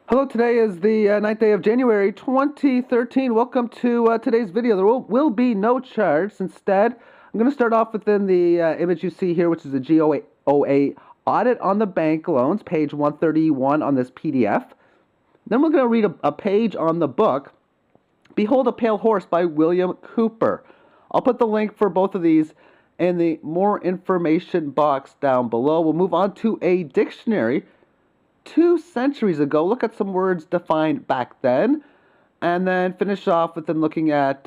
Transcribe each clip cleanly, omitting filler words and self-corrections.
Hello, today is the 9th day of January 2013. Welcome to today's video. There will be no charts. Instead, I'm going to start off within the image you see here, which is a GOA audit on the bank loans, page 131 on this PDF. Then we're going to read a page on the book, Behold a Pale Horse by William Cooper. I'll put the link for both of these in the more information box down below. We'll move on to a dictionary. 2 centuries ago, look at some words defined back then, and then finish off with them looking at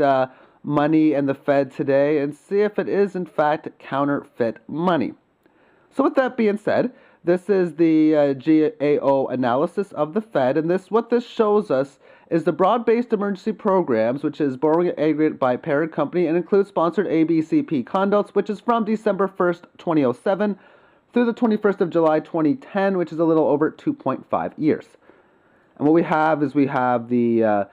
money and the Fed today and see if it is in fact counterfeit money. So with that being said, this is the GAO analysis of the Fed, and what this shows us is the broad-based emergency programs, which is borrowing aggregate by parent company and includes sponsored ABCP conduits, which is from December 1st, 2007, through the 21st of July 2010, which is a little over 2.5 years. And what we have is the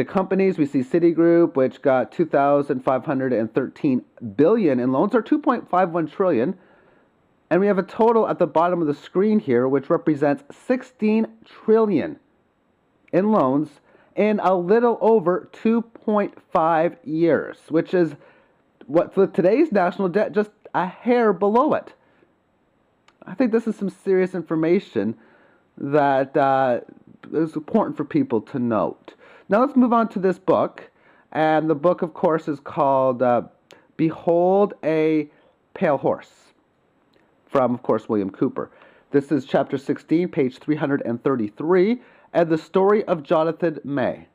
companies. We see Citigroup, which got 2,513 billion in loans, or 2.51 trillion. And we have a total at the bottom of the screen here, which represents 16 trillion in loans in a little over 2.5 years, which is what for today's national debt, just a hair below it. I think this is some serious information that is important for people to note. Now let's move on to this book. And the book, of course, is called Behold a Pale Horse, from, of course, William Cooper. This is chapter 16, page 333, and the story of Jonathan May.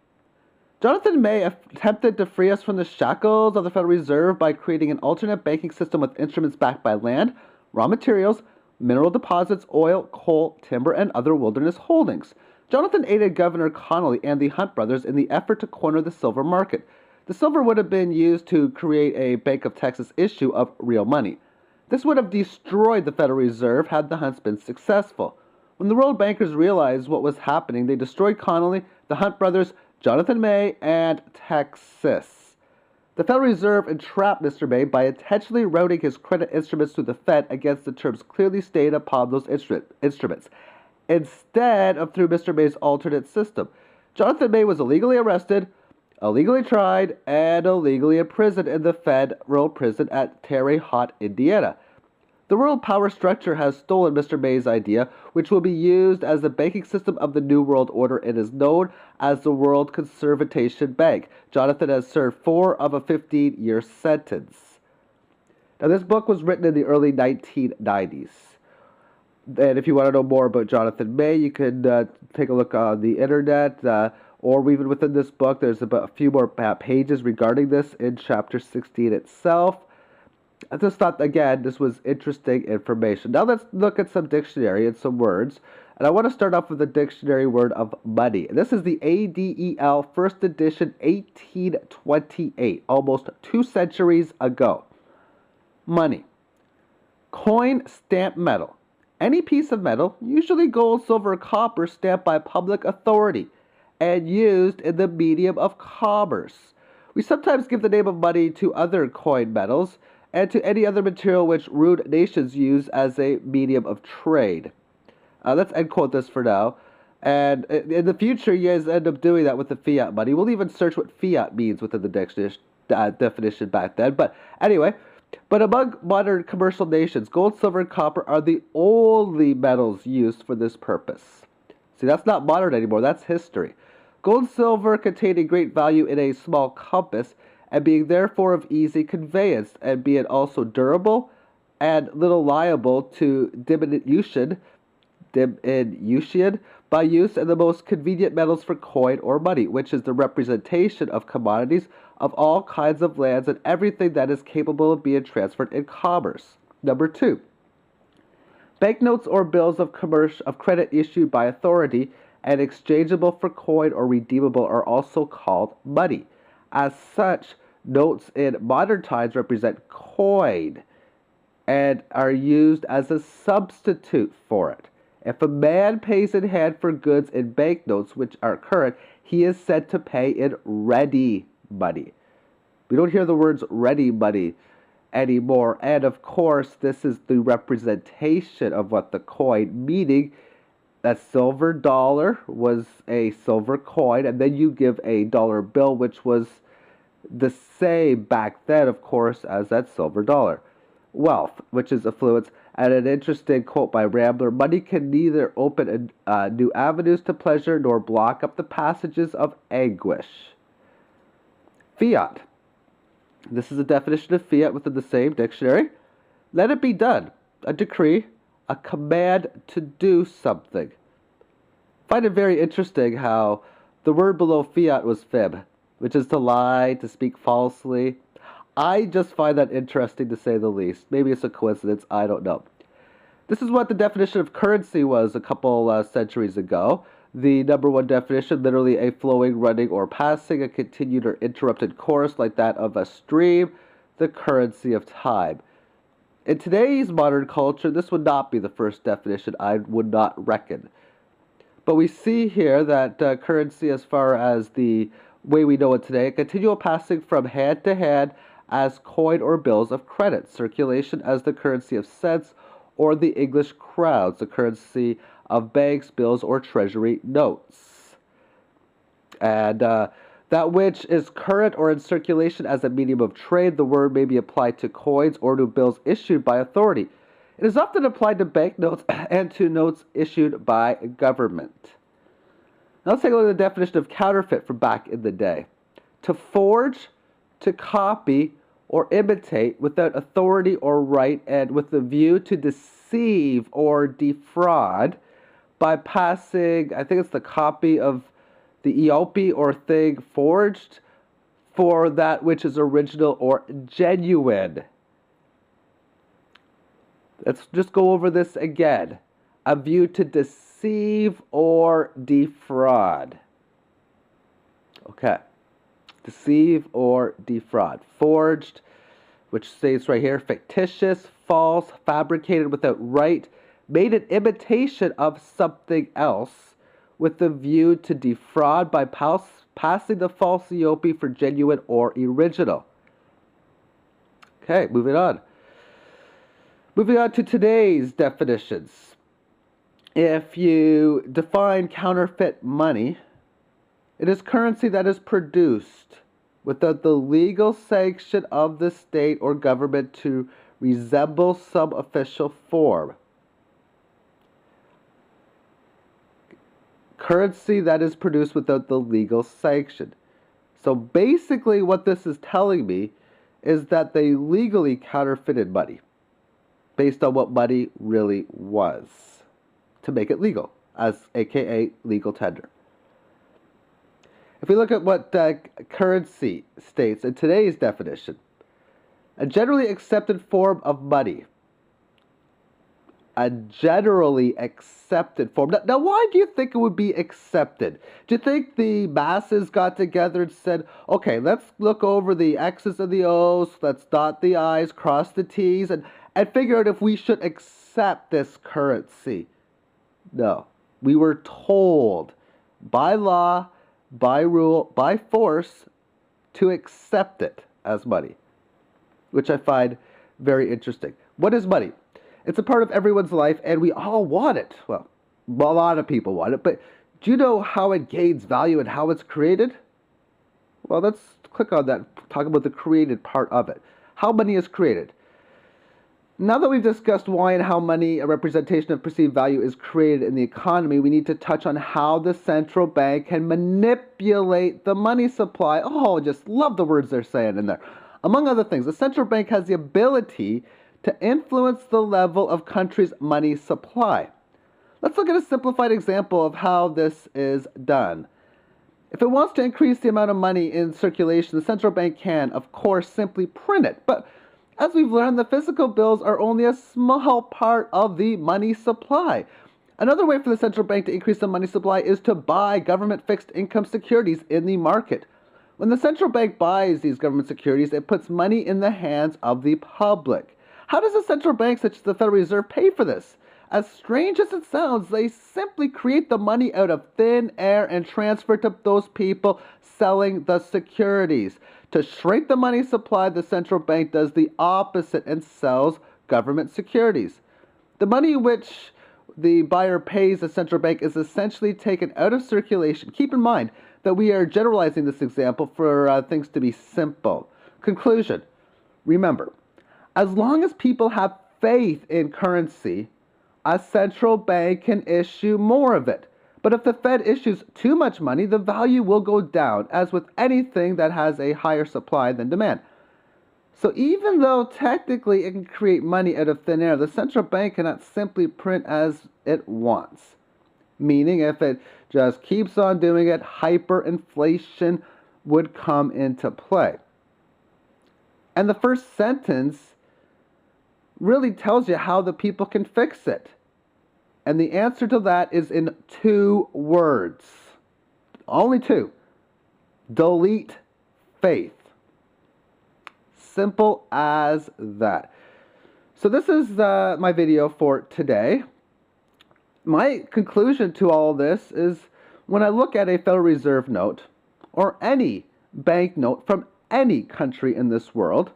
Jonathan May attempted to free us from the shackles of the Federal Reserve by creating an alternate banking system with instruments backed by land, raw materials, mineral deposits, oil, coal, timber, and other wilderness holdings. Jonathon aided Governor Connolly and the Hunt brothers in the effort to corner the silver market. The silver would have been used to create a Bank of Texas issue of real money. This would have destroyed the Federal Reserve had the Hunts been successful. When the world bankers realized what was happening, they destroyed Connolly, the Hunt brothers, Jonathan May, and Texas. The Federal Reserve entrapped Mr. May by intentionally routing his credit instruments to the Fed against the terms clearly stated upon those instruments, instead of through Mr. May's alternate system. Jonathan May was illegally arrested, illegally tried, and illegally imprisoned in the federal prison at Terre Haute, Indiana. The world power structure has stolen Mr. May's idea, which will be used as the banking system of the New World Order. It is known as the World Conservation Bank. Jonathan has served 4 of a 15-year sentence. Now, this book was written in the early 1990s. And if you want to know more about Jonathan May, you can take a look on the internet, or even within this book, there's about a few more pages regarding this in chapter 16 itself. I just thought, again, this was interesting information. Now let's look at some dictionary and some words. And I want to start off with the dictionary word of money. This is the ADEL first edition, 1828, almost 2 centuries ago. Money. Coin, stamp, metal. Any piece of metal, usually gold, silver, or copper, stamped by public authority and used in the medium of commerce. We sometimes give the name of money to other coin metals and to any other material which rude nations use as a medium of trade. Let's end quote this for now. And in the future, you guys end up doing that with the fiat money. We'll even search what fiat means within the definition back then. But anyway, among modern commercial nations, gold, silver, and copper are the only metals used for this purpose. See, that's not modern anymore. That's history. Gold and silver containing great value in a small compass, and being therefore of easy conveyance, and being also durable and little liable to diminution by use, and the most convenient metals for coin or money, which is the representation of commodities of all kinds of lands and everything that is capable of being transferred in commerce. Number 2. Banknotes or bills of credit issued by authority and exchangeable for coin or redeemable are also called money. As such, notes in modern times represent coin and are used as a substitute for it. If a man pays in hand for goods in banknotes which are current, he is said to pay in ready money. We don't hear the words ready money anymore. And of course, this is the representation of what the coin, meaning That silver dollar was a silver coin, and then you give a dollar bill, which was the same back then, of course, as that silver dollar. Wealth, which is affluence, and an interesting quote by Rambler: money can neither open new avenues to pleasure nor block up the passages of anguish. Fiat. This is a definition of fiat within the same dictionary. Let it be done. A decree, a command to do something. I find it very interesting how the word below fiat was fib, which is to lie, to speak falsely. I just find that interesting, to say the least. Maybe it's a coincidence, I don't know. This is what the definition of currency was a couple centuries ago. The number one definition, literally a flowing, running, or passing, a continued or interrupted course like that of a stream, the currency of time. In today's modern culture, this would not be the first definition, I would not reckon. But we see here that currency, as far as the way we know it today, a continual passing from hand to hand as coin or bills of credit, circulation as the currency of cents, or the English crowns, the currency of banks, bills, or treasury notes. And that which is current or in circulation as a medium of trade, the word may be applied to coins or to bills issued by authority. It is often applied to banknotes and to notes issued by government. Now let's take a look at the definition of counterfeit from back in the day. To forge, to copy, or imitate without authority or right, and with the view to deceive or defraud by passing, I think it's the copy of the EOP or thing forged for that which is original or genuine. Let's just go over this again. A view to deceive or defraud. Okay. Deceive or defraud. Forged, which states right here, fictitious, false, fabricated without right, made an imitation of something else with the view to defraud by passing the false EOP for genuine or original. Okay, moving on. Moving on to today's definitions. If you define counterfeit money, it is currency that is produced without the legal sanction of the state or government to resemble some official form. Currency that is produced without the legal sanction. So basically what this is telling me is that they legally counterfeited money based on what money really was to make it legal, as aka legal tender. If we look at what currency states in today's definition, a generally accepted form of money. A generally accepted form. Now, why do you think it would be accepted? Do you think the masses got together and said, okay, let's look over the X's and the O's, let's dot the I's, cross the T's, and figure out if we should accept this currency? No. We were told by law, by rule, by force, to accept it as money, which I find very interesting. What is money? It's a part of everyone's life, and we all want it. Well, a lot of people want it, but do you know how it gains value and how it's created? Well, let's click on that, talk about the created part of it. How money is created. Now that we've discussed why and how money, a representation of perceived value, is created in the economy, we need to touch on how the central bank can manipulate the money supply. Oh, just love the words they're saying in there. Among other things, the central bank has the ability to influence the level of country's money supply. Let's look at a simplified example of how this is done. If it wants to increase the amount of money in circulation, the central bank can, of course, simply print it. But as we've learned, the physical bills are only a small part of the money supply. Another way for the central bank to increase the money supply is to buy government fixed income securities in the market. When the central bank buys these government securities, it puts money in the hands of the public. How does a central bank such as the Federal Reserve pay for this? As strange as it sounds, they simply create the money out of thin air and transfer to those people selling the securities. To shrink the money supply, the central bank does the opposite and sells government securities. The money which the buyer pays the central bank is essentially taken out of circulation. Keep in mind that we are generalizing this example for things to be simple. Conclusion. Remember, as long as people have faith in currency, a central bank can issue more of it. But if the Fed issues too much money, the value will go down, as with anything that has a higher supply than demand. So even though technically it can create money out of thin air, the central bank cannot simply print as it wants. Meaning if it just keeps on doing it, hyperinflation would come into play. And the first sentence really tells you how the people can fix it. And the answer to that is in 2 words. Only 2. Delete faith. Simple as that. So this is my video for today. My conclusion to all this is when I look at a Federal Reserve note or any bank note from any country in this world,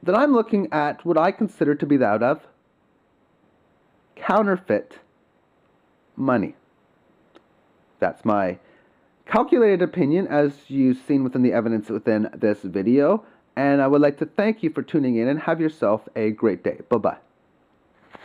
that I'm looking at what I consider to be that of counterfeit money. That's my calculated opinion, as you've seen within the evidence within this video. And I would like to thank you for tuning in and have yourself a great day. Bye-bye.